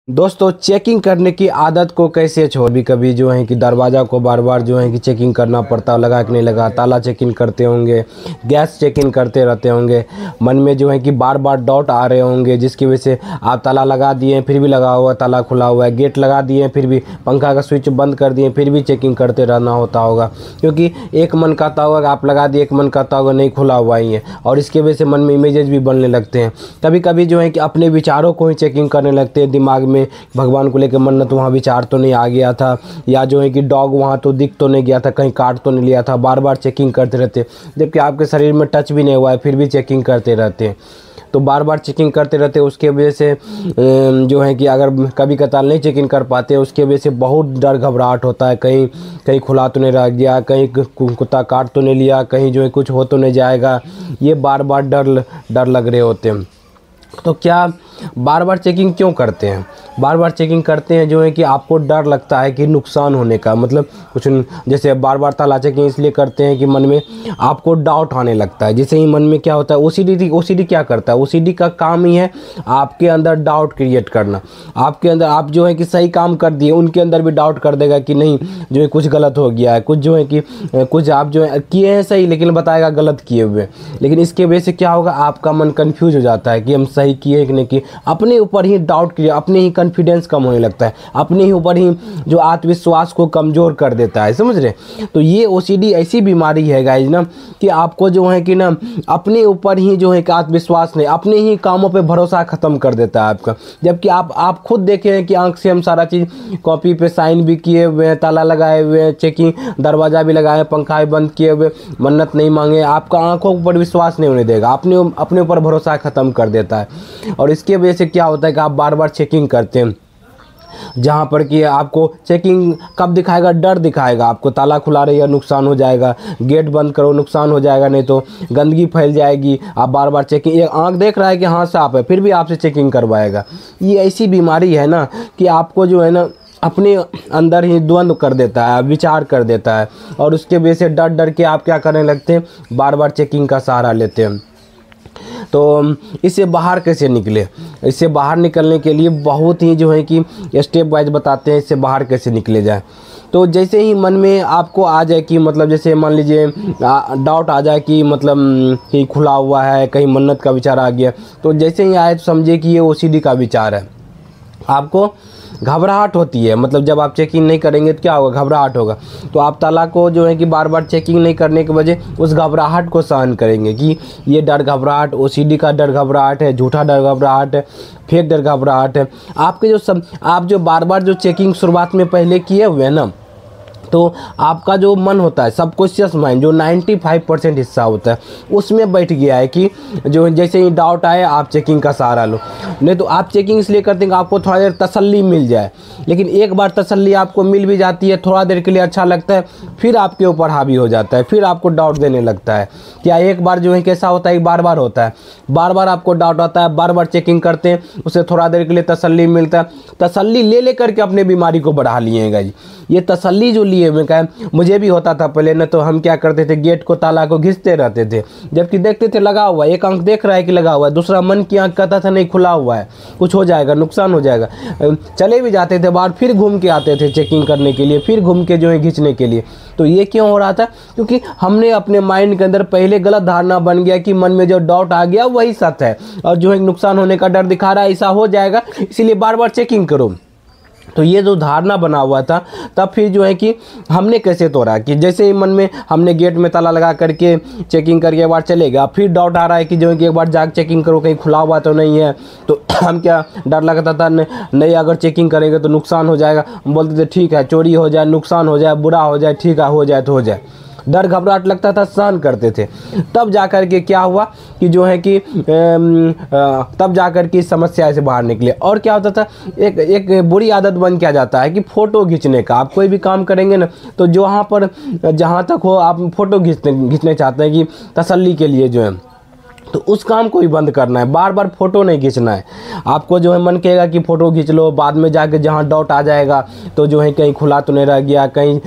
दोस्तों चेकिंग करने की आदत को कैसे छोड़। कभी कभी जो है कि दरवाज़ा को बार बार जो है कि चेकिंग करना पड़ता है, लगा कि नहीं लगा, ताला चेकिंग करते होंगे, गैस चेकिंग करते रहते होंगे, मन में जो है कि बार बार डाउट आ रहे होंगे, जिसकी वजह से आप ताला लगा दिए फिर भी लगा हुआ, ताला खुला हुआ है, गेट लगा दिए फिर भी, पंखा का स्विच बंद कर दिए फिर भी चेकिंग करते रहना होता होगा। क्योंकि एक मन कहता होगा आप लगा दिए, एक मन कहता होगा नहीं खुला हुआ ही है, और इसके वजह से मन में इमेजेस भी बनने लगते हैं। कभी कभी जो है कि अपने विचारों को ही चेकिंग करने लगते हैं दिमाग में, भगवान को लेकर मन्नत, वहाँ विचार तो नहीं आ गया था, या जो है कि डॉग वहाँ तो दिख तो नहीं गया था, कहीं काट तो नहीं लिया था, बार बार चेकिंग करते रहते, जबकि आपके शरीर में टच भी नहीं हुआ है फिर भी चेकिंग करते रहते हैं। तो बार बार चेकिंग करते रहते, उसके वजह से जो है कि अगर कभी कतार नहीं चेकिंग कर पाते, उसके वजह से बहुत डर घबराहट होता है, कहीं कहीं खुला तो नहीं रह गया, कहीं कुत्ता काट तो नहीं लिया, कहीं जो है कुछ हो तो नहीं जाएगा, ये बार बार डर लग रहे होते हैं। तो क्या बार बार चेकिंग क्यों करते हैं? बार बार चेकिंग करते हैं जो है कि आपको डर लगता है कि नुकसान होने का, मतलब कुछ जैसे बार बार ताला चेकिंग इसलिए करते हैं कि मन में आपको डाउट आने लगता है। जैसे ही मन में क्या होता है, ओसीडी क्या करता है, ओसीडी का काम ही है आपके अंदर डाउट क्रिएट करना। आपके अंदर आप जो है कि सही काम कर दिए, उनके अंदर भी डाउट कर देगा कि नहीं जो है कुछ गलत हो गया है, कुछ जो है कि कुछ आप जो है किए हैं सही लेकिन बताएगा गलत किए हुए। लेकिन इसके वजह से क्या होगा, आपका मन कन्फ्यूज हो जाता है कि हम सही किए कि नहीं किए, अपने ऊपर ही डाउट क्रिएट, अपने ही कॉन्फिडेंस कम होने लगता है, अपने ही ऊपर ही जो आत्मविश्वास को कमज़ोर कर देता है, समझ रहे। तो ये ओसीडी ऐसी बीमारी है गाइज ना, कि आपको जो है कि ना अपने ऊपर ही जो है कि आत्मविश्वास नहीं, अपने ही कामों पे भरोसा ख़त्म कर देता है आपका। जबकि आप खुद देखें हैं कि आंख से हम सारा चीज़ कॉपी पे साइन भी किए हुए हैं, ताला लगाए हुए हैं, चेकिंग दरवाज़ा भी लगाए, पंखा भी बंद किए हुए, मन्नत नहीं मांगे, आपका आंखों पर विश्वास नहीं होने देगा, अपने ऊपर भरोसा ख़त्म कर देता है। और इसके वजह से क्या होता है कि आप बार बार चेकिंग करते हैं, जहाँ पर कि आपको चेकिंग कब दिखाएगा, डर दिखाएगा आपको, ताला खुला रही है नुकसान हो जाएगा, गेट बंद करो नुकसान हो जाएगा, नहीं तो गंदगी फैल जाएगी। आप बार बार चेकिंग, ये आंख देख रहा है कि हाँ साफ है फिर भी आपसे चेकिंग करवाएगा। ये ऐसी बीमारी है ना कि आपको जो है ना अपने अंदर ही द्वंद्व कर देता है, विचार कर देता है, और उसके वजह से डर डर के आप क्या करने लगते हैं, बार बार चेकिंग का सहारा लेते हैं। तो इससे बाहर कैसे निकले? इससे बाहर निकलने के लिए बहुत ही जो है कि स्टेप वाइज बताते हैं, इससे बाहर कैसे निकले जाए। तो जैसे ही मन में आपको आ जाए कि मतलब जैसे मान लीजिए डाउट आ जाए कि मतलब कि खुला हुआ है, कहीं मन्नत का विचार आ गया, तो जैसे ही आए तो समझे कि ये ओसीडी का विचार है। आपको घबराहट होती है, मतलब जब आप चेकिंग नहीं करेंगे तो क्या होगा, घबराहट होगा। तो आप ताला को जो है कि बार बार चेकिंग नहीं करने की वजह उस घबराहट को सहन करेंगे कि ये डर घबराहट ओसीडी का डर घबराहट है, झूठा डर घबराहट है, फेक डर घबराहट है। आपके जो आप जो बार बार जो चेकिंग शुरुआत में पहले किए हुए हैं ना, तो आपका जो मन होता है, सबकॉन्शियस माइंड जो 95% हिस्सा होता है, उसमें बैठ गया है कि जो जैसे ही डाउट आए आप चेकिंग का सहारा लो। नहीं तो आप चेकिंग इसलिए करते हैं कि आपको थोड़ा देर तसल्ली मिल जाए, लेकिन एक बार तसल्ली आपको मिल भी जाती है, थोड़ा देर के लिए अच्छा लगता है, फिर आपके ऊपर हावी हो जाता है, फिर आपको डाउट देने लगता है। क्या एक बार जो है कैसा होता है, बार बार होता है, बार बार आपको डाउट आता है, बार बार चेकिंग करते हैं, उससे थोड़ा देर के लिए तसल्ली मिलता है, तसल्ली ले करके अपने बीमारी को बढ़ा लिएगा जी। ये तसल्ली जो लिए हुए का, मुझे भी होता था पहले ना, तो हम क्या करते थे, गेट को ताला को घिसते रहते थे, जबकि देखते थे लगा हुआ है, एक आंख देख रहा है कि लगा हुआ है, दूसरा मन की आंख कहता था नहीं खुला हुआ है, कुछ हो जाएगा, नुकसान हो जाएगा। चले भी जाते थे बाहर, फिर घूम के आते थे चेकिंग करने के लिए, फिर घूम के जो है खींचने के लिए। तो ये क्यों हो रहा था? क्योंकि हमने अपने माइंड के अंदर पहले गलत धारणा बन गया कि मन में जो डाउट आ गया वही सच है, और जो है नुकसान होने का डर दिखा रहा है, ऐसा हो जाएगा इसीलिए बार बार चेकिंग करो। तो ये जो धारणा बना हुआ था, तब फिर जो है कि हमने कैसे तोड़ा कि जैसे ही मन में हमने गेट में ताला लगा करके चेकिंग करके एक बार चले गया, फिर डाउट आ रहा है कि जो है कि एक बार जाके चेकिंग करो कहीं खुला हुआ तो नहीं है। तो हम क्या डर लगता था, नहीं अगर चेकिंग करेंगे तो नुकसान हो जाएगा, हम बोलते थे ठीक है, चोरी हो जाए, नुकसान हो जाए, बुरा हो जाए, ठीक है हो जाए तो हो जाए, डर घबराहट लगता था, सहन करते थे। तब जाकर के क्या हुआ कि जो है कि तब जाकर के समस्या से बाहर निकले। और क्या होता था, एक बुरी आदत बन क्या जाता है कि फ़ोटो खींचने का। आप कोई भी काम करेंगे ना, तो जहाँ तक हो आप फ़ोटो खींचने चाहते हैं कि तसल्ली के लिए जो है, तो उस काम को भी बंद करना है। बार बार फ़ोटो नहीं खींचना है। आपको जो है मन कहेगा कि फ़ोटो खींच लो, बाद में जाके जहाँ डाउट आ जाएगा तो जो है कहीं खुला तो नहीं रह गया, कहीं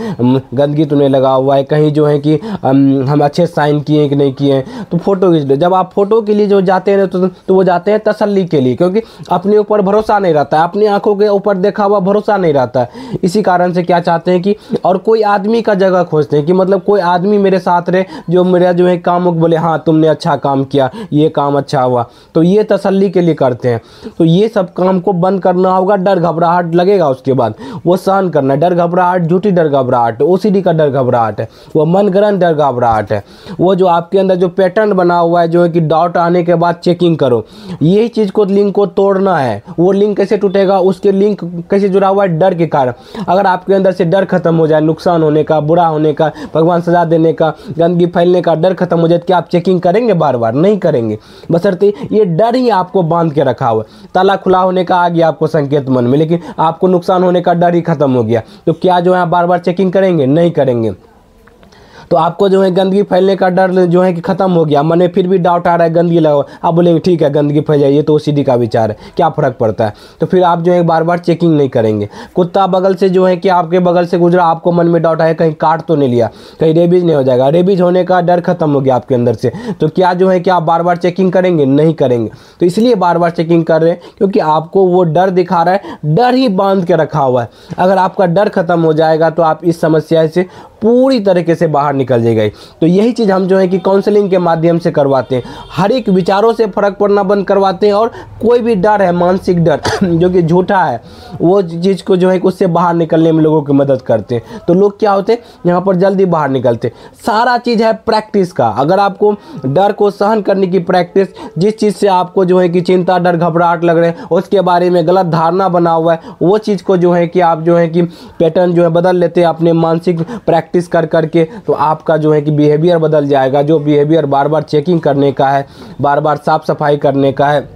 गंदगी तो नहीं लगा हुआ है, कहीं जो है कि हम अच्छे साइन किए कि नहीं किए, तो फ़ोटो खींच लो। जब आप फ़ोटो के लिए जो जाते हैं तो वो जाते हैं तसल्ली के लिए, क्योंकि अपने ऊपर भरोसा नहीं रहता है, अपनी आँखों के ऊपर देखा हुआ भरोसा नहीं रहता है। इसी कारण से क्या चाहते हैं कि और कोई आदमी का जगह खोजते हैं कि मतलब कोई आदमी मेरे साथ रहे जो मेरा जो है काम को बोले हाँ तुमने अच्छा काम किया, ये काम अच्छा हुआ, तो ये तसल्ली के लिए करते हैं। तो ये सब काम को बंद करना होगा। डर घबराहट लगेगा, उसके बाद वो सहन करना है। डर घबराहट झूठी डर घबराहट, ओसीडी का डर घबराहट है, वो मनगढ़ंत डर घबराहट है। वो जो आपके अंदर जो पैटर्न बना हुआ है जो है कि डाउट आने के बाद चेकिंग करो, यही चीज़ को लिंक को तोड़ना है। वो लिंक कैसे टूटेगा, उसके लिंक कैसे जुड़ा हुआ है, डर के कारण। अगर आपके अंदर से डर खत्म हो जाए, नुकसान होने का, बुरा होने का, भगवान सजा देने का, गंदगी फैलने का डर खत्म हो जाए, क्या आप चेकिंग करेंगे? बार बार नहीं करेंगे। बशर्ते ये डर ही आपको बांध के रखा हुआ है। ताला खुला होने का आ गया आपको संकेत मन में, लेकिन आपको नुकसान होने का डर ही खत्म हो गया, तो क्या जो है बार बार चेकिंग करेंगे? नहीं करेंगे। तो आपको जो है गंदगी फैलने का डर जो है कि ख़त्म हो गया, मन में फिर भी डाउट आ रहा है गंदगी लगा, आप बोलेंगे ठीक है गंदगी फैल जाए, ये तो ओसीडी का विचार है, क्या फ़र्क पड़ता है। तो फिर आप जो है बार बार चेकिंग नहीं करेंगे। कुत्ता बगल से जो है कि आपके बगल से गुजरा, आपको मन में डाउट आया कहीं काट तो नहीं लिया, कहीं रेबीज नहीं हो जाएगा, रेबीज होने का डर खत्म हो गया आपके अंदर से, तो क्या जो है कि आप बार बार चेकिंग करेंगे? नहीं करेंगे। तो इसलिए बार बार चेकिंग कर रहे हैं क्योंकि आपको वो डर दिखा रहा है, डर ही बांध के रखा हुआ है। अगर आपका डर खत्म हो जाएगा तो आप इस समस्या से पूरी तरीके से बाहर निकल जाएगा। तो यही चीज़ हम जो है कि काउंसलिंग के माध्यम से करवाते हैं। हर एक विचारों से फ़र्क पड़ना बंद करवाते हैं, और कोई भी डर है, मानसिक डर जो कि झूठा है, वो चीज़ को जो है उससे बाहर निकलने में लोगों की मदद करते हैं। तो लोग क्या होते हैं यहाँ पर जल्दी बाहर निकलते। सारा चीज़ है प्रैक्टिस का। अगर आपको डर को सहन करने की प्रैक्टिस, जिस चीज़ से आपको जो है कि चिंता, डर, घबराहट लग रहे हैं, उसके बारे में गलत धारणा बना हुआ है, वो चीज़ को जो है कि आप जो है कि पैटर्न जो है बदल लेते हैं अपने मानसिक प्रैक्टिस कर करके, तो आपका जो है कि बिहेवियर बदल जाएगा। जो बिहेवियर बार बार चेकिंग करने का है, बार बार साफ सफाई करने का है,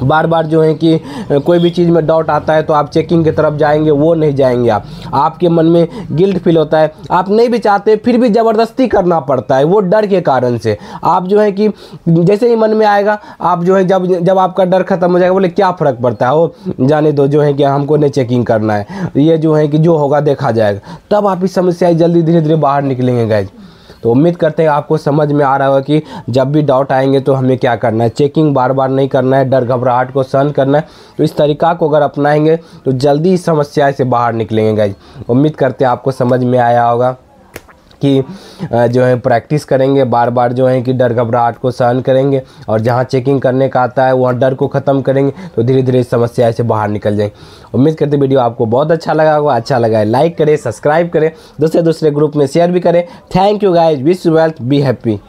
बार बार जो है कि कोई भी चीज़ में डाउट आता है तो आप चेकिंग की तरफ जाएंगे, वो नहीं जाएंगे। आपके मन में गिल्ट फील होता है, आप नहीं भी चाहते फिर भी ज़बरदस्ती करना पड़ता है, वो डर के कारण से। आप जो है कि जैसे ही मन में आएगा, आप जो है जब आपका डर खत्म हो जाएगा, बोले क्या फ़र्क पड़ता है, वो जाने दो, जो है कि हमको नहीं चेकिंग करना है, ये जो है कि जो होगा देखा जाएगा। तब आप इस समस्या जल्दी धीरे धीरे बाहर निकलेंगे गाइज। तो उम्मीद करते हैं आपको समझ में आ रहा होगा कि जब भी डाउट आएंगे तो हमें क्या करना है। चेकिंग बार बार नहीं करना है, डर घबराहट को सहन करना है। तो इस तरीका को अगर अपनाएंगे तो जल्दी इस समस्या से बाहर निकलेंगे गाइज। उम्मीद करते हैं आपको समझ में आया होगा कि जो है प्रैक्टिस करेंगे, बार बार जो है कि डर घबराहट को सहन करेंगे, और जहाँ चेकिंग करने का आता है वहाँ डर को ख़त्म करेंगे, तो धीरे धीरे इस समस्या से बाहर निकल जाएंगे। उम्मीद करते वीडियो आपको बहुत अच्छा लगा होगा। अच्छा लगा है लाइक करें, सब्सक्राइब करें, दूसरे ग्रुप में शेयर भी करें। Thank you guys, wish you wealth, be happy.